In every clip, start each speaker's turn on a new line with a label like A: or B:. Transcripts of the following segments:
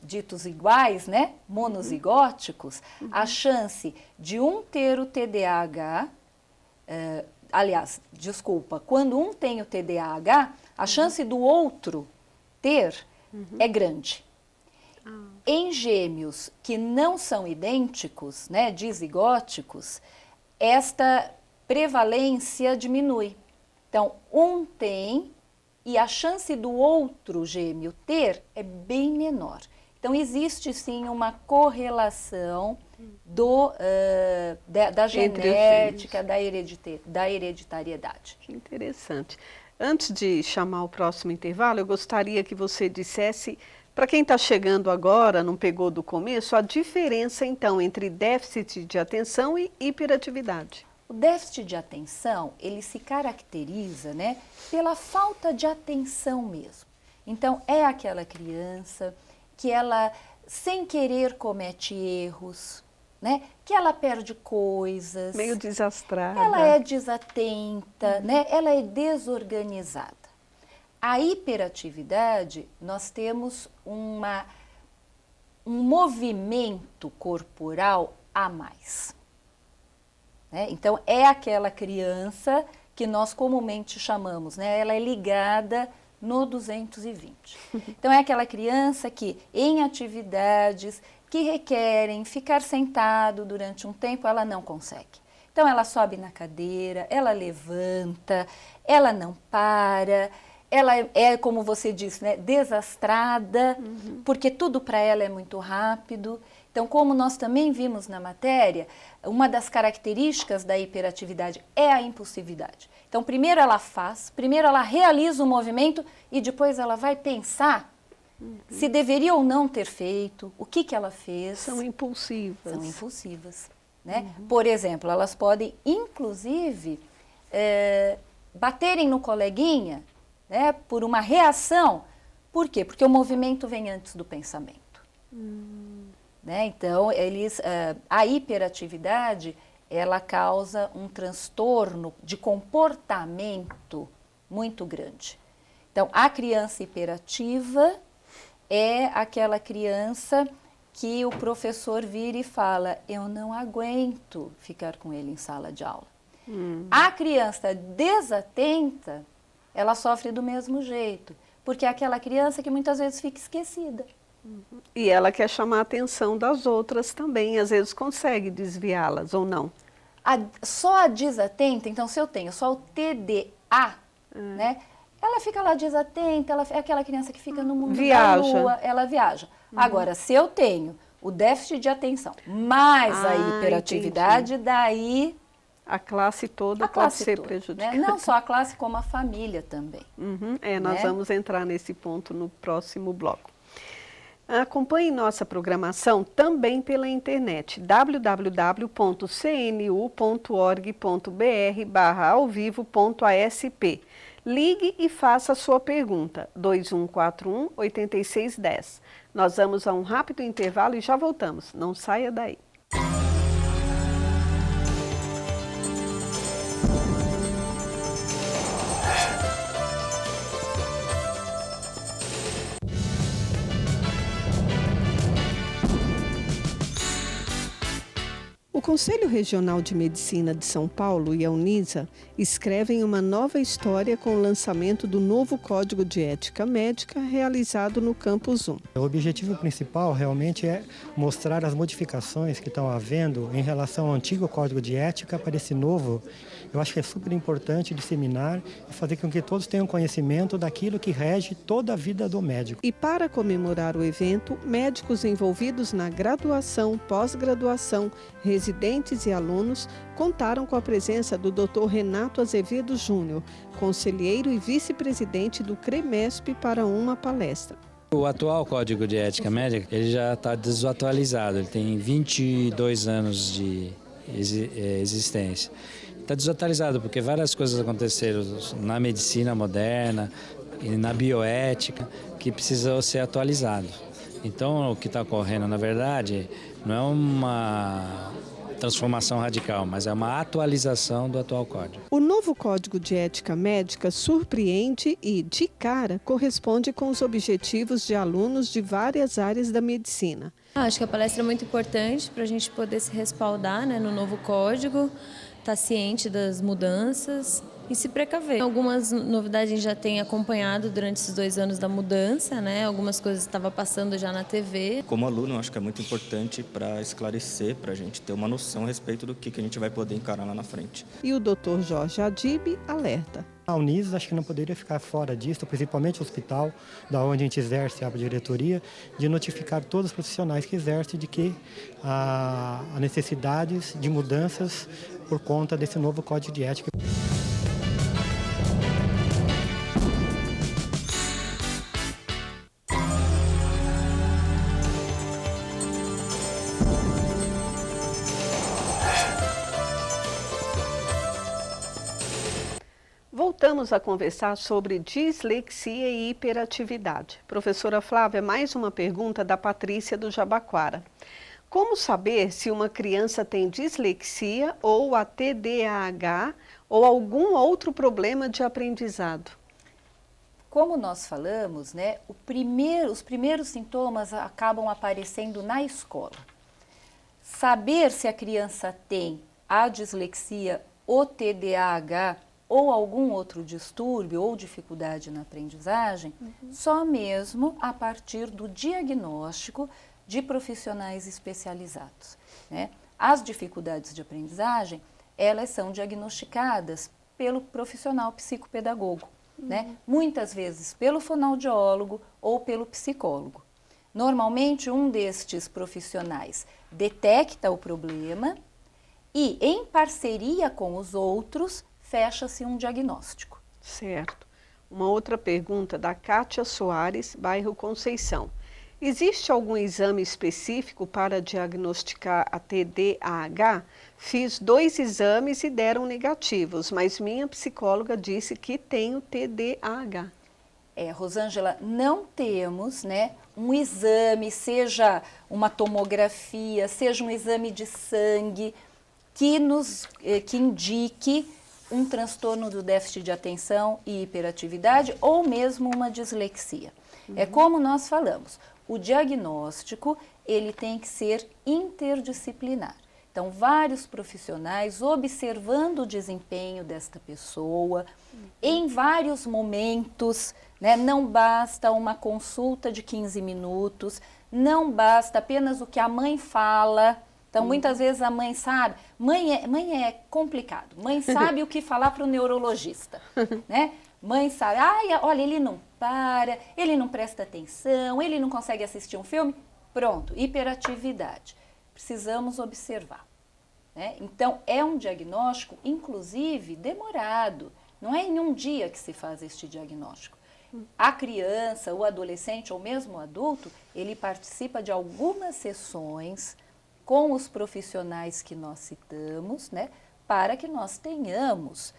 A: ditos iguais, né, monozigóticos, a chance de um ter o TDAH, quando um tem o TDAH, a chance do outro ter é grande. Em gêmeos que não são idênticos, né, dizigóticos, esta prevalência diminui. Então, um tem e a chance do outro gêmeo ter é bem menor. Então, existe sim uma correlação da genética, da hereditariedade.
B: Que interessante. Antes de chamar o próximo intervalo, eu gostaria que você dissesse, para quem está chegando agora, não pegou do começo, a diferença então entre déficit de atenção e hiperatividade.
A: O déficit de atenção, ele se caracteriza, né, pela falta de atenção mesmo. Então, é aquela criança que ela, sem querer, comete erros, né, que ela perde coisas.
B: Meio desastrada.
A: Ela é desatenta, né, ela é desorganizada. A hiperatividade, nós temos um movimento corporal a mais. Né? Então, é aquela criança que nós comumente chamamos, né? Ela é ligada no 220. Então, é aquela criança que, em atividades que requerem ficar sentado durante um tempo, ela não consegue. Então, ela sobe na cadeira, ela levanta, ela não para, ela é, como você disse, né, desastrada, porque tudo para ela é muito rápido. Então, como nós também vimos na matéria, uma das características da hiperatividade é a impulsividade. Então, primeiro ela faz, primeiro ela realiza o movimento e depois ela vai pensar se deveria ou não ter feito, o que ela fez.
B: São impulsivas.
A: São impulsivas. Né? Por exemplo, elas podem, inclusive, baterem no coleguinha, né, por uma reação. Por quê? Porque o movimento vem antes do pensamento. Né? Então, a hiperatividade, ela causa um transtorno de comportamento muito grande. Então, a criança hiperativa é aquela criança que o professor vira e fala, eu não aguento ficar com ele em sala de aula. A criança desatenta, ela sofre do mesmo jeito, porque é aquela criança que muitas vezes fica esquecida.
B: E ela quer chamar a atenção das outras também, às vezes consegue desviá-las ou não.
A: Só a desatenta, então se eu tenho só o TDA, né, ela fica lá desatenta, ela é aquela criança que fica no mundo da lua, ela viaja. Agora, se eu tenho o déficit de atenção mais a hiperatividade, daí...
B: A classe toda pode ser prejudicada.
A: Né? Não só a classe, como a família também.
B: Nós vamos entrar nesse ponto no próximo bloco. Acompanhe nossa programação também pela internet, www.cnu.org.br/alvivo.asp. Ligue e faça a sua pergunta, 2141-8610. Nós vamos a um rápido intervalo e já voltamos. Não saia daí. O Conselho Regional de Medicina de São Paulo e a Unisa escrevem uma nova história com o lançamento do novo Código de Ética Médica realizado no Campus 1.
C: O objetivo principal realmente é mostrar as modificações que estão havendo em relação ao antigo Código de Ética para esse novo. Eu acho que é super importante disseminar e fazer com que todos tenham conhecimento daquilo que rege toda a vida do médico.
B: E para comemorar o evento, médicos envolvidos na graduação, pós-graduação, residentes e alunos contaram com a presença do Dr. Renato Azevedo Júnior, conselheiro e vice-presidente do CREMESP, para uma palestra.
D: O atual Código de Ética Médica ele já está desatualizado, ele tem 22 anos de existência. Está desatualizado porque várias coisas aconteceram na medicina moderna e na bioética que precisam ser atualizados. Então, o que está ocorrendo, na verdade, não é transformação radical, mas é uma atualização do atual código.
B: O novo Código de Ética Médica surpreende e, de cara, corresponde com os objetivos de alunos de várias áreas da medicina.
E: Acho que a palestra é muito importante para a gente poder se respaldar, né, no novo código, estar ciente das mudanças e se precaver. Algumas novidades a gente já tem acompanhado durante esses 2 anos da mudança, né? Algumas coisas estavam passando já na TV.
F: Como aluno, eu acho que é muito importante para esclarecer, para a gente ter uma noção a respeito do que a gente vai poder encarar lá na frente.
B: E o Dr. Jorge Adib alerta.
C: A Unisos acho que não poderia ficar fora disso, principalmente o hospital, da onde a gente exerce a diretoria, de notificar todos os profissionais que exercem de que há necessidades de mudanças por conta desse novo Código de Ética.
B: Voltamos a conversar sobre dislexia e hiperatividade. Professora Flávia, mais uma pergunta da Patrícia do Jabaquara. Como saber se uma criança tem dislexia ou a TDAH ou algum outro problema de aprendizado?
A: Como nós falamos, né, os primeiros sintomas acabam aparecendo na escola. Saber se a criança tem a dislexia, o TDAH ou algum outro distúrbio ou dificuldade na aprendizagem, só mesmo a partir do diagnóstico de profissionais especializados, né? As dificuldades de aprendizagem, elas são diagnosticadas pelo profissional psicopedagogo, né? Muitas vezes pelo fonoaudiólogo ou pelo psicólogo. Normalmente, um destes profissionais detecta o problema e, em parceria com os outros, fecha-se um diagnóstico.
B: Certo. Uma outra pergunta da Kátia Soares, bairro Conceição. Existe algum exame específico para diagnosticar a TDAH? Fiz 2 exames e deram negativos, mas minha psicóloga disse que tenho TDAH.
A: Rosângela, não temos, né, um exame, seja uma tomografia, seja um exame de sangue, que indique um transtorno do déficit de atenção e hiperatividade ou mesmo uma dislexia. É como nós falamos, o diagnóstico ele tem que ser interdisciplinar. Então, vários profissionais observando o desempenho desta pessoa em vários momentos, né? Não basta uma consulta de 15 minutos, não basta apenas o que a mãe fala. Então, muitas vezes a mãe sabe, mãe é complicado, mãe sabe o que falar para o neurologista, né? Mãe sabe, olha, ele não para, ele não presta atenção, ele não consegue assistir um filme, pronto, hiperatividade. Precisamos observar, né? Então, é um diagnóstico, inclusive, demorado, não é em um dia que se faz este diagnóstico. A criança, o adolescente ou mesmo o adulto, ele participa de algumas sessões com os profissionais que nós citamos, né, para que nós tenhamos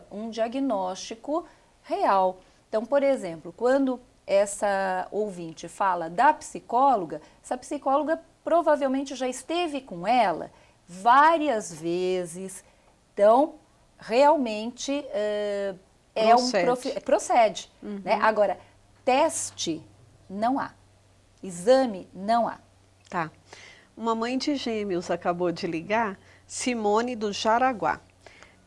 A: um diagnóstico real. Então, por exemplo, quando essa ouvinte fala da psicóloga, essa psicóloga provavelmente já esteve com ela várias vezes. Então, realmente procede. Né? Agora, teste não há, exame não há.
B: Tá. Uma mãe de gêmeos acabou de ligar, Simone do Jaraguá.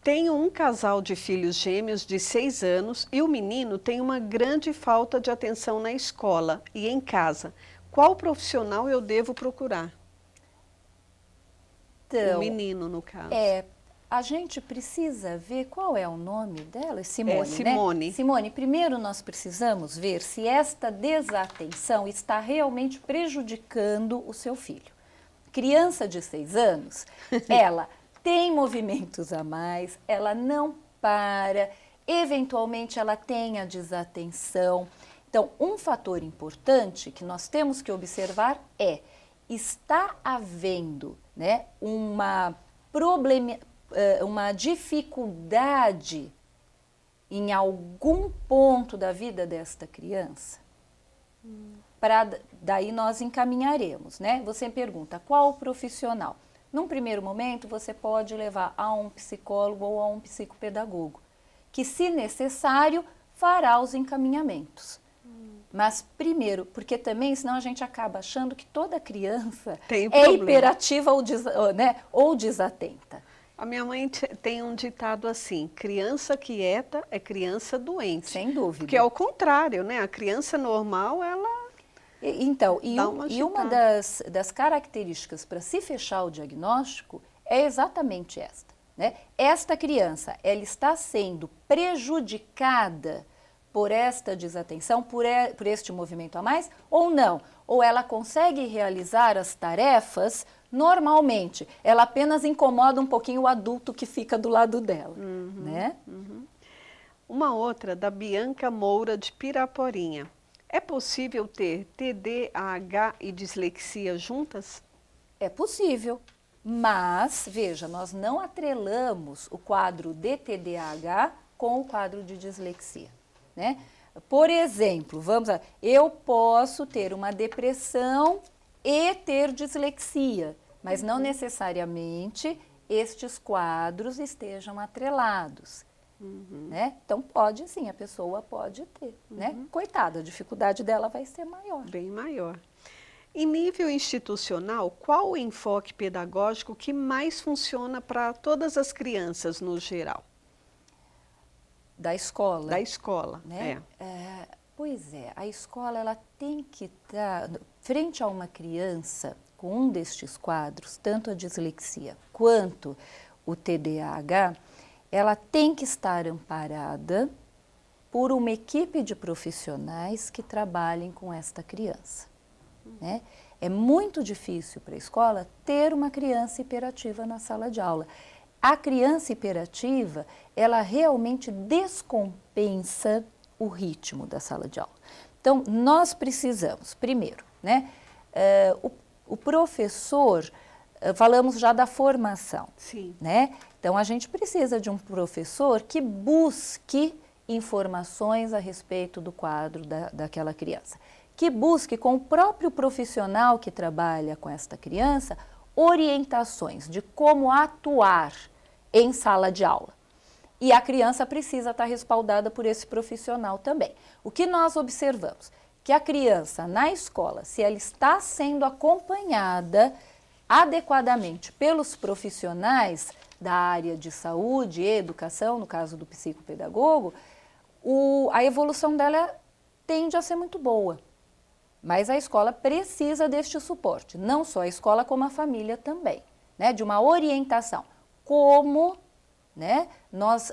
B: Tenho um casal de filhos gêmeos de 6 anos e o menino tem uma grande falta de atenção na escola e em casa. Qual profissional eu devo procurar?
A: Então,
B: o menino, no caso.
A: A gente precisa ver qual é o nome dela, Simone,
B: Simone.
A: né? Simone, primeiro nós precisamos ver se esta desatenção está realmente prejudicando o seu filho. Criança de 6 anos, ela tem movimentos a mais, ela não para, eventualmente ela tem a desatenção. Então, um fator importante que nós temos que observar está havendo, né, uma dificuldade em algum ponto da vida desta criança? Daí nós encaminharemos, né? Você pergunta, qual o profissional? Num primeiro momento, você pode levar a um psicólogo ou a um psicopedagogo, que, se necessário, fará os encaminhamentos. Mas primeiro, porque também, senão a gente acaba achando que toda criança é hiperativa ou desatenta.
B: A minha mãe tem um ditado assim: criança quieta é criança doente.
A: Sem dúvida.
B: Que é o contrário, né? A criança normal, ela...
A: Então, uma das características para se fechar o diagnóstico é exatamente esta, né? Esta criança, ela está sendo prejudicada por esta desatenção, por este movimento a mais, ou não? Ou ela consegue realizar as tarefas normalmente, ela apenas incomoda um pouquinho o adulto que fica do lado dela, né?
B: Uma outra, da Bianca Moura, de Piraporinha. É possível ter TDAH e dislexia juntas?
A: É possível, mas, veja, nós não atrelamos o quadro de TDAH com o quadro de dislexia, né? Por exemplo, eu posso ter uma depressão e ter dislexia, mas não necessariamente estes quadros estejam atrelados. Né? Então, pode sim, a pessoa pode ter, né? Coitada, a dificuldade dela vai ser maior.
B: Bem maior. Em nível institucional, qual o enfoque pedagógico que mais funciona para todas as crianças no geral?
A: Da escola.
B: Da escola,
A: né? Pois é, a escola ela tem que estar frente a uma criança com um destes quadros, tanto a dislexia quanto o TDAH, ela tem que estar amparada por uma equipe de profissionais que trabalhem com esta criança, né? É muito difícil para a escola ter uma criança hiperativa na sala de aula. A criança hiperativa, ela realmente descompensa o ritmo da sala de aula. Então, nós precisamos, primeiro, né, o professor, falamos já da formação,
B: sim,
A: né? Então, a gente precisa de um professor que busque informações a respeito do quadro daquela criança, que busque com o próprio profissional que trabalha com esta criança orientações de como atuar em sala de aula. E a criança precisa estar respaldada por esse profissional também. O que nós observamos? Que a criança na escola, se ela está sendo acompanhada adequadamente pelos profissionais da área de saúde e educação, no caso do psicopedagogo, a evolução dela tende a ser muito boa. Mas a escola precisa deste suporte, não só a escola como a família também, né? De uma orientação. Como, né, nós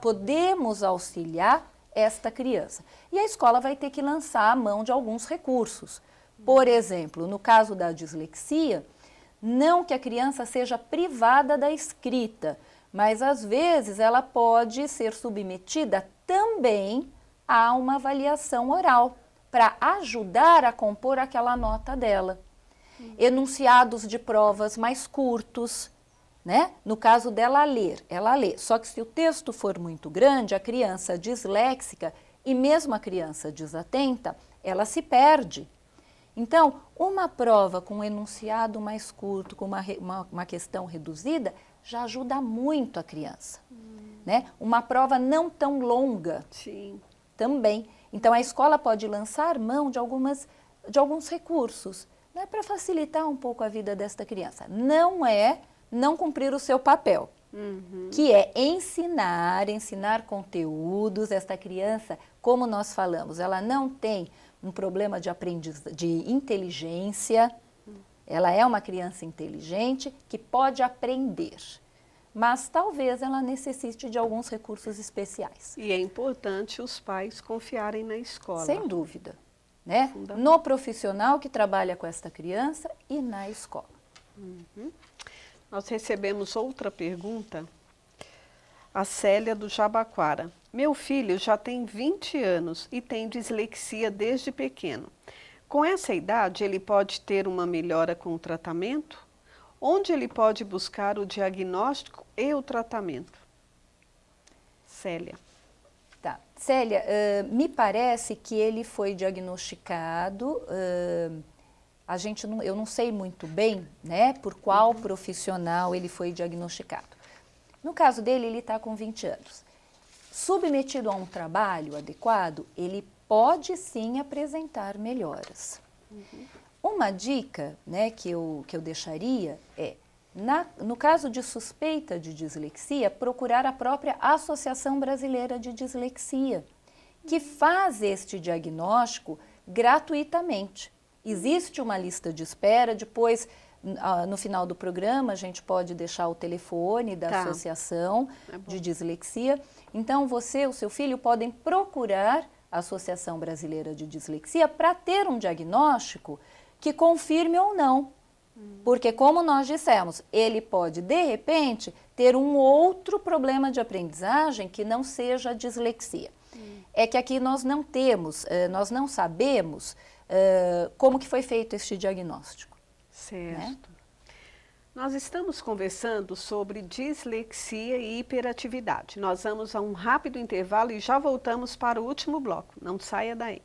A: podemos auxiliar esta criança. E a escola vai ter que lançar a mão de alguns recursos. Por exemplo, no caso da dislexia, não que a criança seja privada da escrita, mas às vezes ela pode ser submetida também a uma avaliação oral, para ajudar a compor aquela nota dela. Enunciados de provas mais curtos, né? No caso dela ler, ela lê. Só que se o texto for muito grande, a criança disléxica e mesmo a criança desatenta, ela se perde. Então, uma prova com um enunciado mais curto, com uma questão reduzida, já ajuda muito a criança. Né? Uma prova não tão longa,
B: sim,
A: também. Então, a escola pode lançar mão de alguns recursos, né, para facilitar um pouco a vida desta criança. Não é não cumprir o seu papel, que é ensinar conteúdos. Esta criança, como nós falamos, ela não tem um problema de inteligência, ela é uma criança inteligente que pode aprender, mas talvez ela necessite de alguns recursos especiais.
B: E é importante os pais confiarem na escola.
A: Sem dúvida, né? No profissional que trabalha com esta criança e na escola.
B: Nós recebemos outra pergunta, a Célia do Jabaquara. Meu filho já tem 20 anos e tem dislexia desde pequeno. Com essa idade, ele pode ter uma melhora com o tratamento? Onde ele pode buscar o diagnóstico e o tratamento? Célia.
A: Tá. Célia, me parece que ele foi diagnosticado eu não sei muito bem, né, por qual profissional ele foi diagnosticado. No caso dele, ele está com 20 anos. Submetido a um trabalho adequado, ele pode sim apresentar melhoras. Uma dica, né, que eu deixaria é, no caso de suspeita de dislexia, procurar a própria Associação Brasileira de Dislexia, que faz este diagnóstico gratuitamente. Existe uma lista de espera, depois, no final do programa, a gente pode deixar o telefone da Associação de Dislexia. Então, você e o seu filho podem procurar a Associação Brasileira de Dislexia para ter um diagnóstico que confirme ou não. Porque, como nós dissemos, ele pode, de repente, ter um outro problema de aprendizagem que não seja a dislexia. É que aqui nós não temos, nós não sabemos como que foi feito este diagnóstico.
B: Certo.
A: Né?
B: Nós estamos conversando sobre dislexia e hiperatividade. Nós vamos a um rápido intervalo e já voltamos para o último bloco. Não saia daí.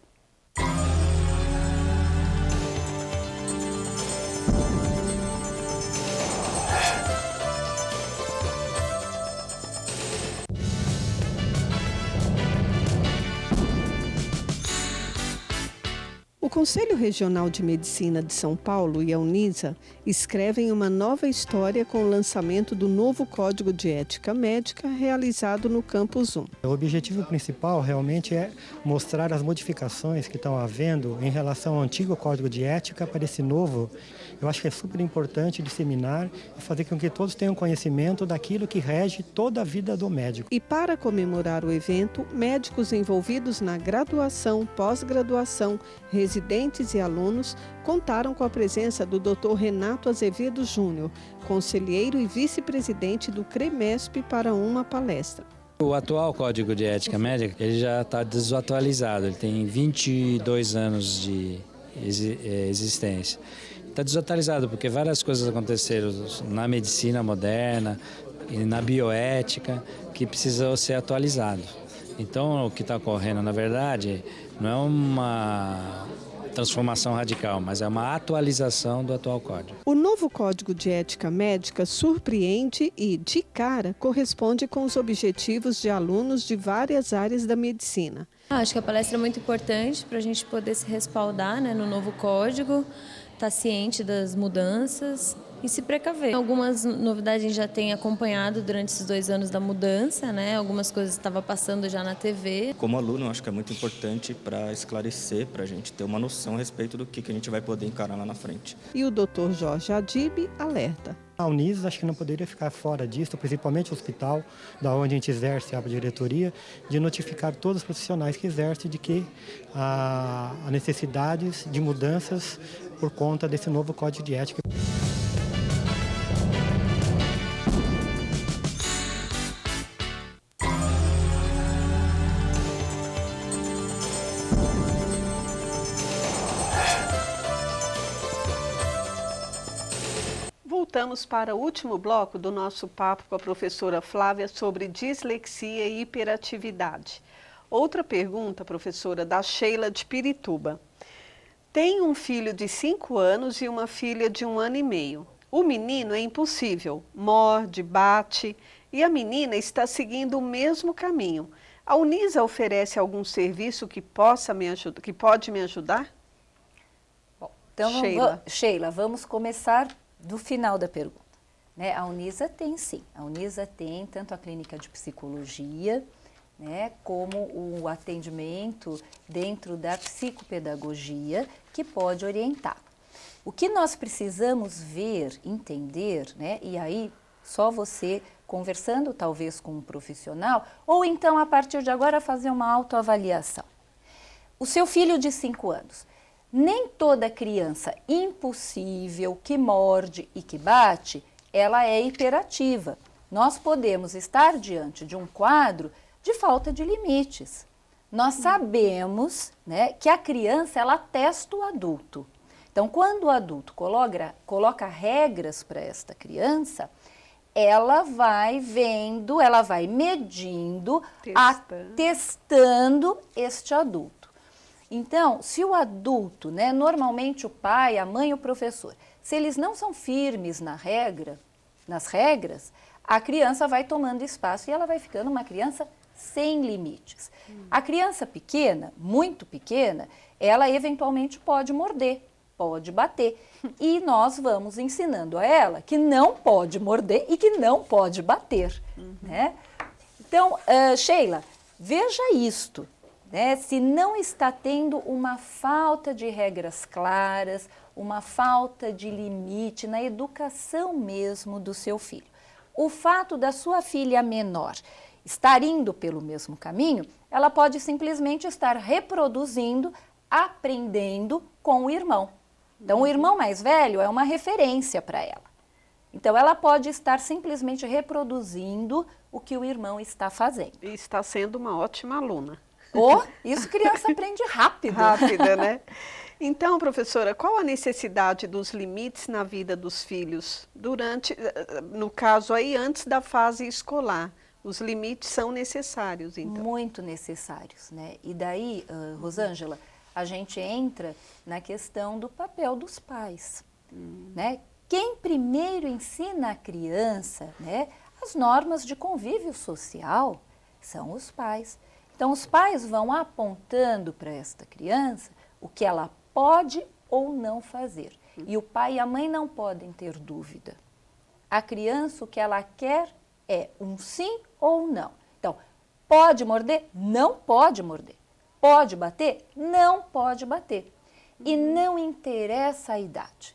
B: O Conselho Regional de Medicina de São Paulo e a Unisa escrevem uma nova história com o lançamento do novo Código de Ética Médica realizado no Campus 1.
C: O objetivo principal realmente é mostrar as modificações que estão havendo em relação ao antigo Código de Ética para esse novo. Eu acho que é super importante disseminar e fazer com que todos tenham conhecimento daquilo que rege toda a vida do médico.
B: E para comemorar o evento, médicos envolvidos na graduação, pós-graduação, residentes e alunos contaram com a presença do Dr. Renato Azevedo Júnior, conselheiro e vice-presidente do CREMESP, para uma palestra.
D: O atual Código de Ética Médica ele já está desatualizado, ele tem 22 anos de existência. Está desatualizado porque várias coisas aconteceram na medicina moderna e na bioética que precisam ser atualizados. Então, o que está ocorrendo, na verdade, não é uma transformação radical, mas é uma atualização do atual código.
B: O novo Código de Ética Médica surpreende e, de cara, corresponde com os objetivos de alunos de várias áreas da medicina.
E: Acho que a palestra é muito importante para a gente poder se respaldar, né, no novo código, estar ciente das mudanças e se precaver. Algumas novidades a gente já tem acompanhado durante esses 2 anos da mudança, né? Algumas coisas estavam passando já na TV.
F: Como aluno, eu acho que é muito importante para esclarecer, para a gente ter uma noção a respeito do que a gente vai poder encarar lá na frente.
B: E o Dr. Jorge Adib alerta.
C: A Unisa acho que não poderia ficar fora disso, principalmente o hospital, da onde a gente exerce a diretoria, de notificar todos os profissionais que exercem de que há necessidades de mudanças por conta desse novo Código de Ética.
B: Voltamos para o último bloco do nosso papo com a professora Flávia sobre dislexia e hiperatividade. Outra pergunta, professora, da Sheila de Pirituba. Tem um filho de 5 anos e uma filha de 1 ano e meio. O menino é impossível, morde, bate, e a menina está seguindo o mesmo caminho. A Unisa oferece algum serviço que pode me ajudar?
A: Bom, então, Sheila, vamos começar do final da pergunta. Né? A Unisa tem sim, a Unisa tem tanto a clínica de psicologia, né, como o atendimento dentro da psicopedagogia que pode orientar. O que nós precisamos ver, entender, né, e aí só você conversando talvez com um profissional, ou então a partir de agora fazer uma autoavaliação. O seu filho de 5 anos, nem toda criança impossível, que morde e que bate, ela é hiperativa. Nós podemos estar diante de um quadro de falta de limites. Nós sabemos, né, que a criança, ela testa o adulto. Então, quando o adulto coloca regras para esta criança, ela vai vendo, ela vai medindo, testando este adulto. Então, se o adulto, né, normalmente o pai, a mãe, o professor, se eles não são firmes nas regras, a criança vai tomando espaço e ela vai ficando uma criança sem limites. A criança pequena, muito pequena, ela eventualmente pode morder, pode bater. E nós vamos ensinando a ela que não pode morder e que não pode bater. Né? Então, Sheila, veja isto. Né? Se não está tendo uma falta de regras claras, uma falta de limite na educação mesmo do seu filho. O fato da sua filha menor estar indo pelo mesmo caminho, ela pode simplesmente estar reproduzindo, aprendendo com o irmão. Então, o irmão mais velho é uma referência para ela. Então, ela pode estar simplesmente reproduzindo o que o irmão está fazendo.
B: E está sendo uma ótima aluna.
A: Isso criança aprende rápido.
B: Rápida, né? Então, professora, qual a necessidade dos limites na vida dos filhos durante, no caso aí, antes da fase escolar? Os limites são necessários, então? Muito
A: necessários, né? E daí, Rosângela, a gente entra na questão do papel dos pais, né? Quem primeiro ensina a criança, né, as normas de convívio social são os pais. Então, os pais vão apontando para esta criança o que ela pode ou não fazer. E o pai e a mãe não podem ter dúvida. A criança, o que ela quer é um sim ou não. Então, pode morder? Não pode morder. Pode bater? Não pode bater. E não interessa a idade.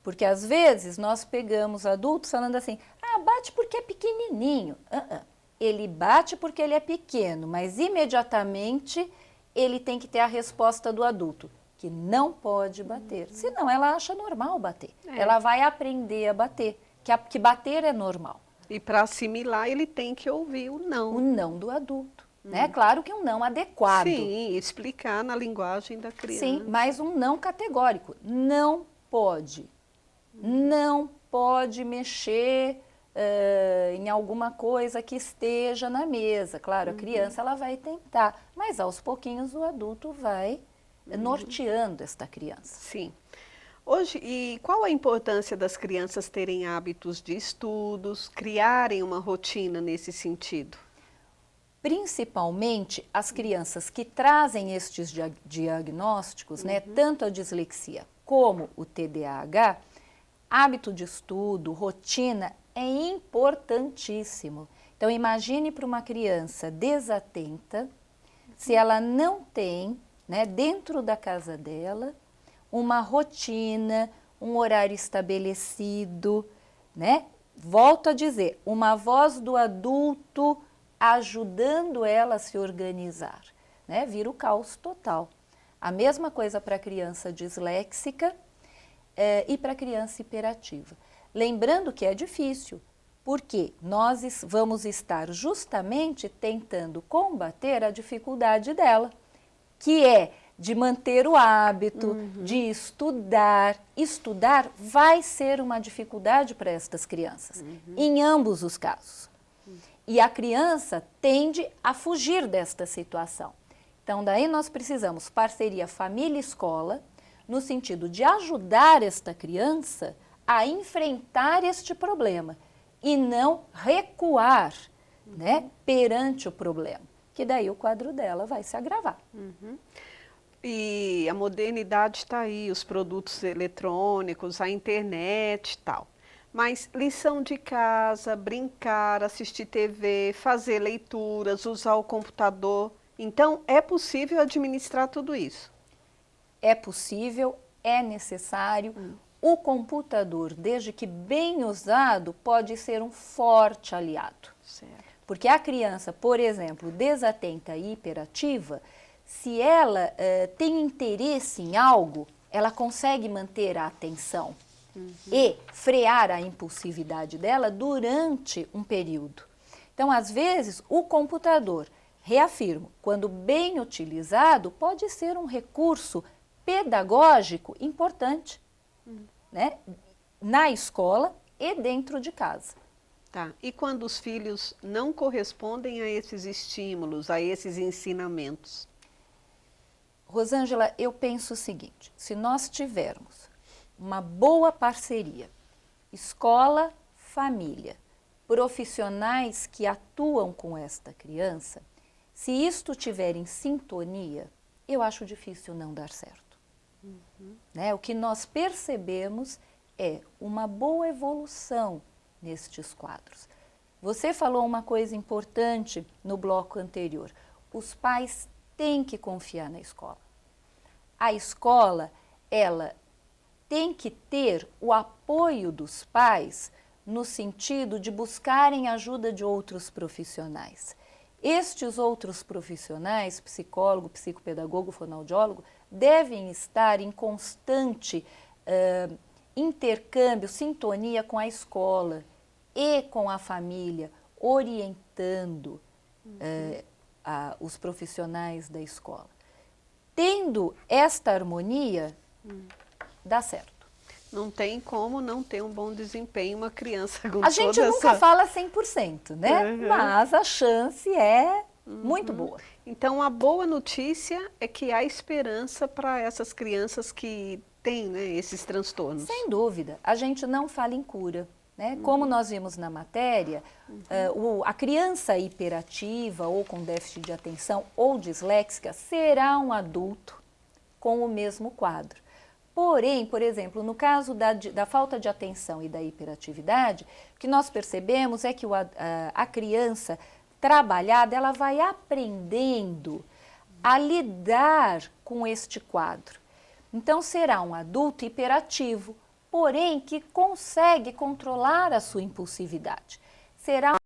A: Porque, às vezes, nós pegamos adultos falando assim, bate porque é pequenininho. Ele bate porque ele é pequeno, mas imediatamente ele tem que ter a resposta do adulto, que não pode bater. Senão ela acha normal bater. Ela vai aprender a bater, que bater é normal.
B: E para assimilar ele tem que ouvir o não.
A: O não do adulto. Né? Claro que um não adequado.
B: Sim, explicar na linguagem da criança.
A: Sim, mas um não categórico. Não pode. Não pode mexer em alguma coisa que esteja na mesa. Claro, a criança ela vai tentar, mas aos pouquinhos o adulto vai norteando esta criança.
B: Sim. Hoje, e qual a importância das crianças terem hábitos de estudos, criarem uma rotina nesse sentido?
A: Principalmente as crianças que trazem estes diagnósticos, né, tanto a dislexia como o TDAH, hábito de estudo, rotina é importantíssimo. Então, imagine para uma criança desatenta, se ela não tem, né, dentro da casa dela, uma rotina, um horário estabelecido, né? Volto a dizer, uma voz do adulto ajudando ela a se organizar, né? Vira o caos total. A mesma coisa para a criança disléxica e para a criança hiperativa. Lembrando que é difícil, porque nós vamos estar justamente tentando combater a dificuldade dela, que é de manter o hábito, de estudar. Estudar vai ser uma dificuldade para estas crianças, em ambos os casos. E a criança tende a fugir desta situação. Então, daí nós precisamos parceria família-escola, no sentido de ajudar esta criança a enfrentar este problema e não recuar, né, perante o problema, que daí o quadro dela vai se agravar.
B: E a modernidade está aí, os produtos eletrônicos, a internet e tal. Mas lição de casa, brincar, assistir TV, fazer leituras, usar o computador. Então, é possível administrar tudo isso?
A: É possível, é necessário. O computador, desde que bem usado, pode ser um forte aliado.
B: Certo.
A: Porque a criança, por exemplo, desatenta e hiperativa, se ela tem interesse em algo, ela consegue manter a atenção e frear a impulsividade dela durante um período. Então, às vezes, o computador, reafirmo, quando bem utilizado, pode ser um recurso pedagógico importante, né? Na escola e dentro de casa.
B: Tá. E quando os filhos não correspondem a esses estímulos, a esses ensinamentos?
A: Rosângela, eu penso o seguinte, se nós tivermos uma boa parceria, escola, família, profissionais que atuam com esta criança, se isto tiver em sintonia, eu acho difícil não dar certo. Né? O que nós percebemos é uma boa evolução nestes quadros. Você falou uma coisa importante no bloco anterior. Os pais têm que confiar na escola. A escola, ela tem que ter o apoio dos pais no sentido de buscarem ajuda de outros profissionais. Estes outros profissionais, psicólogo, psicopedagogo, fonoaudiólogo, devem estar em constante intercâmbio, sintonia com a escola e com a família, orientando os profissionais da escola. Tendo esta harmonia, dá certo.
B: Não tem como não ter um bom desempenho uma criança com
A: A gente nunca fala 100%, né?
B: Uhum.
A: Mas a chance é muito boa.
B: Então, a boa notícia é que há esperança para essas crianças que têm, né, esses transtornos.
A: Sem dúvida. A gente não fala em cura. Né? Como nós vimos na matéria, a criança hiperativa ou com déficit de atenção ou disléxica será um adulto com o mesmo quadro. Porém, por exemplo, no caso da falta de atenção e da hiperatividade, o que nós percebemos é que a criança trabalhada, ela vai aprendendo a lidar com este quadro. Então, será um adulto hiperativo, porém que consegue controlar a sua impulsividade. Será